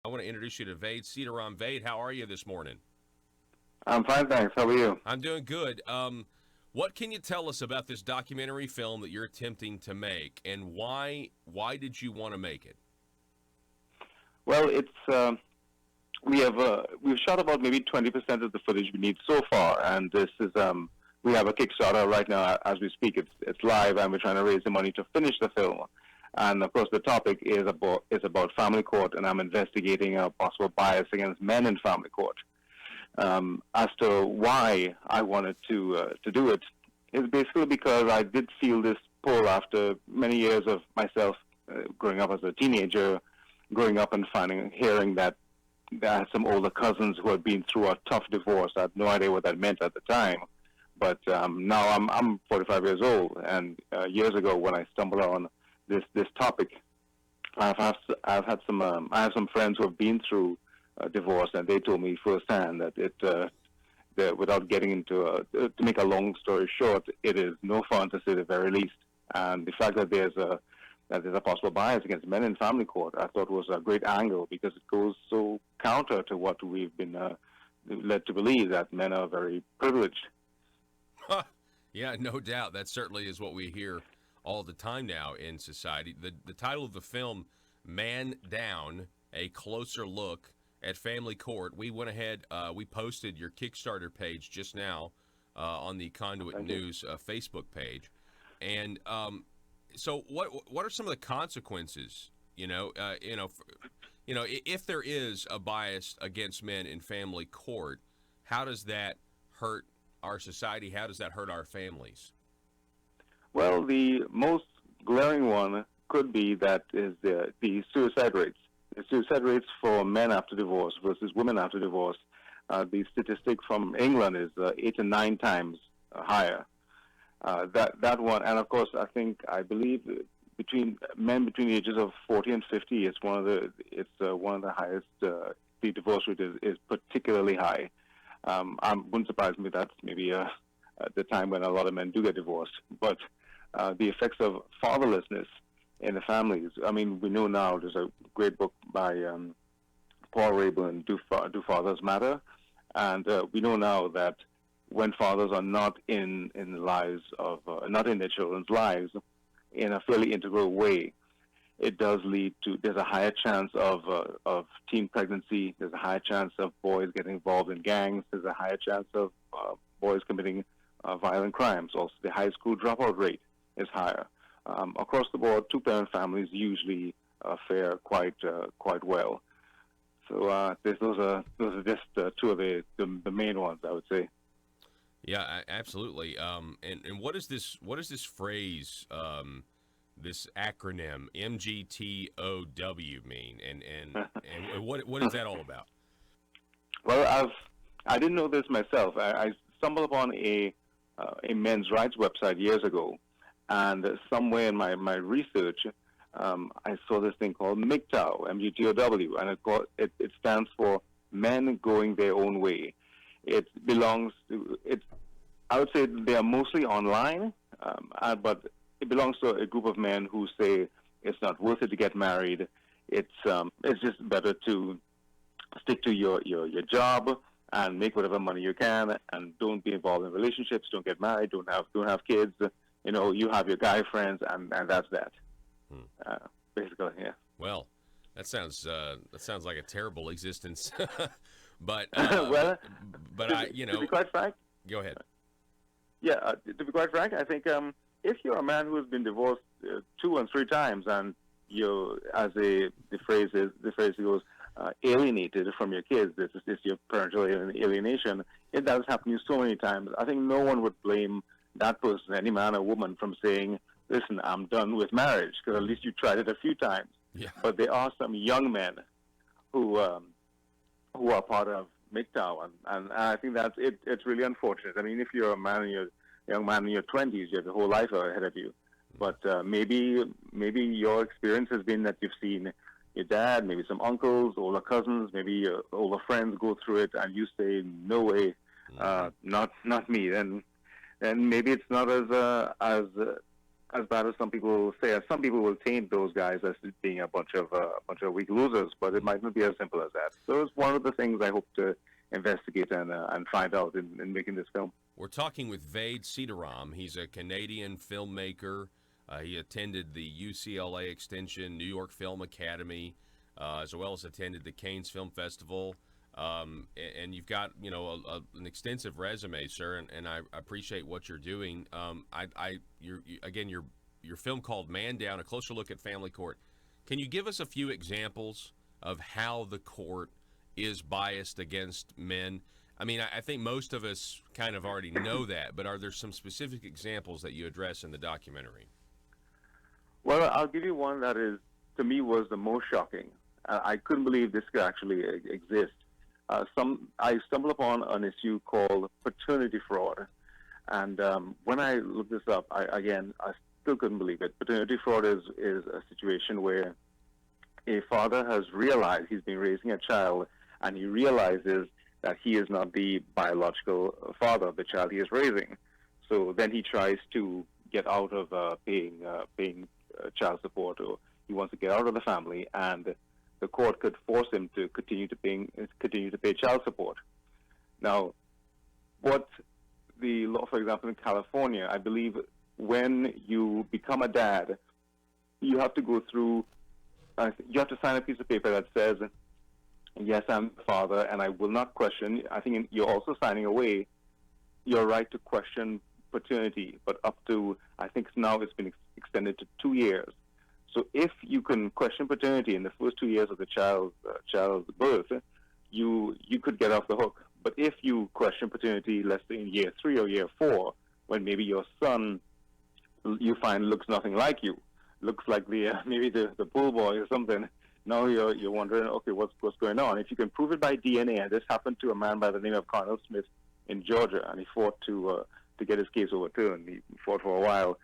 I want to introduce you to Vade Seeterram. Vade, how are you this morning? I'm fine, thanks. How are you? I'm doing good. What can you tell us about this documentary film that you're attempting to make, and why did you want to make it? Well, we've shot about maybe 20% of the footage we need so far, and this is we have a Kickstarter right now as we speak. It's live, and we're trying to raise the money to finish the film. And of course, the topic is about family court, and I'm investigating a possible bias against men in family court. As to why I wanted to do it is basically because I did feel this pull after many years of myself growing up as a teenager, growing up and hearing that I had some older cousins who had been through a tough divorce. I had no idea what that meant at the time, but now I'm 45 years old, and years ago when I stumbled on this topic, I've had some I have some friends who have been through divorce, and they told me firsthand that without getting into to make a long story short, it is no fun to say the very least. And the fact that there's a possible bias against men in family court, I thought was a great angle because it goes so counter to what we've been led to believe, that men are very privileged. Yeah, no doubt. That certainly is what we hear all the time now in society. The title of the film, Man Down, a closer look at family court. We went ahead, we posted your Kickstarter page just now on the Conduit Thank you. News Facebook page. And so what are some of the consequences, if there is a bias against men in family court, how does that hurt our society? How does that hurt our families? Well, the most glaring one could be that is the suicide rates. The suicide rates for men after divorce versus women after divorce. The statistic from England is 8 to 9 times higher. That one, and of course, I believe between men between the ages of 40 and 50, it's one of the highest. The divorce rate is particularly high. Wouldn't surprise me that's maybe the time when a lot of men do get divorced. But the effects of fatherlessness in the families. I mean, we know now there's a great book by Paul Harrell, Do Fathers Matter? And we know now that when fathers are not in the lives of, not in their children's lives in a fairly integral way, it does lead to, there's a higher chance of teen pregnancy, there's a higher chance of boys getting involved in gangs, there's a higher chance of boys committing violent crimes. Also, the high school dropout rate is higher. Across the board, two-parent families usually fare quite well. So those are just two of the main ones, I would say. Yeah, absolutely. And what is this phrase, this acronym MGTOW mean, and what is that all about? Well, I didn't know this myself. I stumbled upon a men's rights website years ago, and somewhere in my research, I saw this thing called MGTOW, MGTOW, and it stands for Men Going Their Own Way. It belongs to it. I would say they are mostly online, but it belongs to a group of men who say it's not worth it to get married. It's just better to stick to your job and make whatever money you can, and don't be involved in relationships. Don't get married. Don't have kids. You have your guy friends, and that's that. Basically, yeah. Well, that sounds like a terrible existence. but Well, but to be quite frank, go ahead. yeah. To be quite frank, I think if you're a man who has been divorced 2 and 3 times, and you, as the phrase goes, alienated from your kids, this is your parental alienation. It does happen to you so many times. I think no one would blame that person, any man or woman, from saying, listen, I'm done with marriage, because at least you tried it a few times. Yeah. But there are some young men who are part of MGTOW, and I think that's it. It's really unfortunate. I mean, if you're young man in your 20s, you have the whole life ahead of you. But maybe your experience has been that you've seen your dad, maybe some uncles, older cousins, maybe your older friends go through it, and you say, no way, not me. Then maybe it's not as as bad as some people will say. Some people will taint those guys as being a bunch of weak losers, but it might not be as simple as that. So it's one of the things I hope to investigate and find out in making this film. We're talking with Vede Seeterram. He's a Canadian filmmaker. He attended the UCLA Extension New York Film Academy, as well as attended the Cannes Film Festival. And you've got, an extensive resume, sir, and I appreciate what you're doing. Your film called Man Down, A Closer Look at Family Court. Can you give us a few examples of how the court is biased against men? I mean, I think most of us kind of already know that, but are there some specific examples that you address in the documentary? Well, I'll give you one that is, to me, was the most shocking. I couldn't believe this could actually exist. I stumbled upon an issue called paternity fraud, and when I looked this up, I still couldn't believe it. Paternity fraud is a situation where a father has realized he's been raising a child, and he realizes that he is not the biological father of the child he is raising. So then he tries to get out of paying child support, or he wants to get out of the family, and the court could force him to continue to pay child support. Now, what the law, for example, in California, I believe when you become a dad, you have to go through, you have to sign a piece of paper that says, yes, I'm the father, and I will not question. I think you're also signing away your right to question paternity, but up to, I think now it's been extended to 2 years. So if you can question paternity in the first 2 years of the child's birth, you could get off the hook. But if you question paternity, let's say in year 3 or year 4, when maybe your son you find looks nothing like you, looks like maybe the pool boy or something, now you're wondering, okay, what's going on? If you can prove it by DNA, and this happened to a man by the name of Cornell Smith in Georgia, and he fought to get his case overturned. He fought for a while.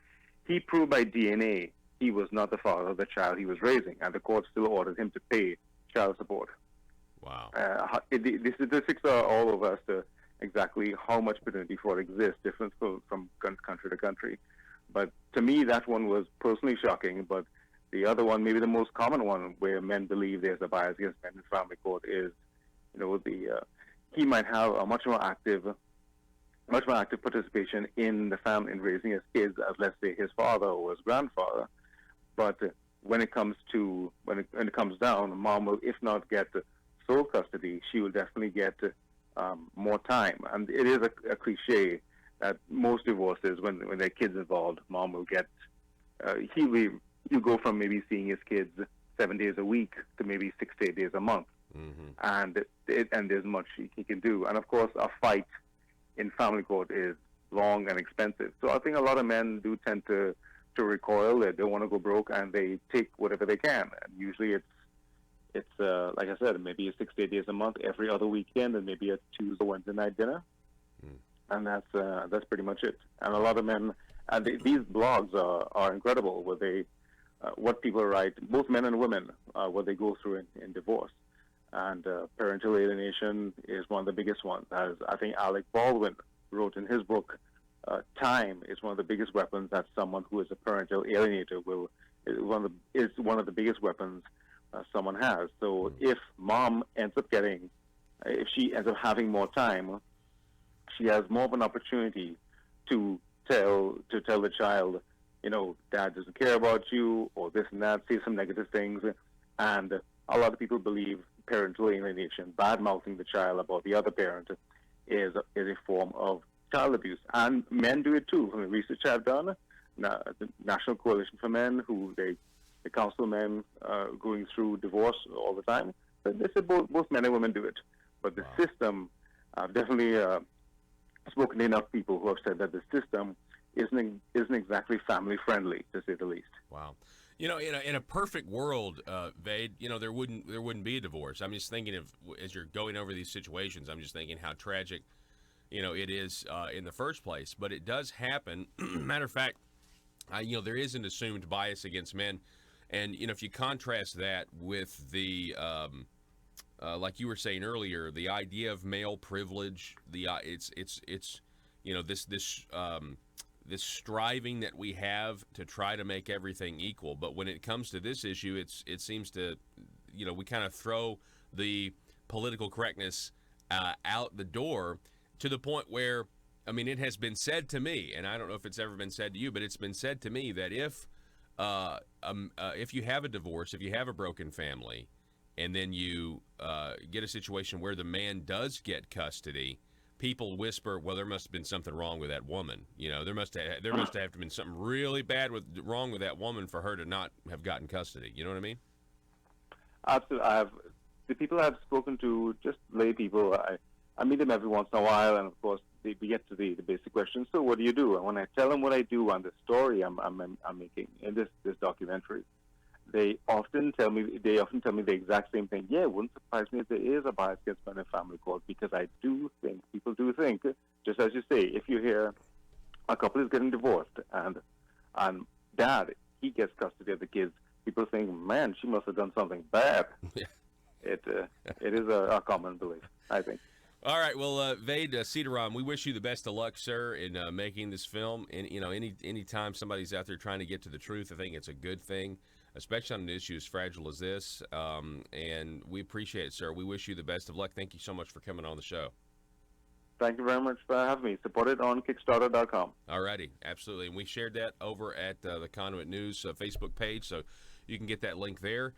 He proved by DNA he was not the father of the child he was raising, and the court still ordered him to pay child support. Wow. The statistics are all over as to exactly how much paternity fraud exists, different from country to country. But to me, that one was personally shocking. But the other one, maybe the most common one, where men believe there's a bias against men in family court, is, he might have a much more active participation in the family in raising his kids as, let's say, his father or his grandfather. But when it comes down, mom will, if not get sole custody, she will definitely get more time. And it is a cliche that most divorces, when there are kids involved, mom will get. You go from maybe seeing his kids 7 days a week to maybe 6 to 8 days a month, and there's much he can do. And of course, a fight in family court is long and expensive. So I think a lot of men do tend to recoil. They don't want to go broke, and they take whatever they can. And usually it's like I said, maybe 6 to 8 days a month, every other weekend, and maybe a Tuesday, Wednesday night dinner, and that's pretty much it. And a lot of men, and these blogs are incredible, where they what people write, both men and women, what they go through in divorce. And parental alienation is one of the biggest ones. As I think Alec Baldwin wrote in his book, time is one of the biggest weapons that someone who is a parental alienator is one of the biggest weapons someone has. So if mom ends up if she ends up having more time, she has more of an opportunity to tell the child, dad doesn't care about you, or this and that, say some negative things. And a lot of people believe parental alienation, bad-mouthing the child about the other parent, is a form of child abuse. And men do it too. From the research I've done, the National Coalition for Men, who they counsel men going through divorce all the time, they say both men and women do it. But the system, I've definitely spoken to enough people who have said that the system isn't exactly family friendly, to say the least. Wow. In a perfect world, Vade, there wouldn't be a divorce. I'm just thinking of, as you're going over these situations, I'm just thinking how tragic, it is in the first place. But it does happen. Matter of fact, there is an assumed bias against men, and if you contrast that with the like you were saying earlier, the idea of male privilege, it's this this striving that we have to try to make everything equal. But when it comes to this issue, it seems to, we kind of throw the political correctness out the door to the point where, I mean, it has been said to me, and I don't know if it's ever been said to you, but it's been said to me that if you have a divorce, if you have a broken family, and then you get a situation where the man does get custody, people whisper, "Well, there must have been something wrong with that woman. There must have been something really bad wrong with that woman for her to not have gotten custody." You know what I mean? Absolutely. The people I've spoken to, just lay people, I meet them every once in a while, and of course we get to the basic question. So what do you do? And when I tell them what I do on the story I'm making in this documentary, they often tell me the exact same thing. Yeah, it wouldn't surprise me if there is a bias against men in family court, because I do think, people do think, just as you say, if you hear a couple is getting divorced and dad, he gets custody of the kids, people think, man, she must have done something bad. Yeah. It is a common belief, I think. All right, well, Vede, Seeterram, we wish you the best of luck, sir, in making this film. And any time somebody's out there trying to get to the truth, I think it's a good thing, especially on an issue as fragile as this. And we appreciate it, sir. We wish you the best of luck. Thank you so much for coming on the show. Thank you very much for having me. Support it on Kickstarter.com. All righty, absolutely. And we shared that over at the Conduit News Facebook page, so you can get that link there.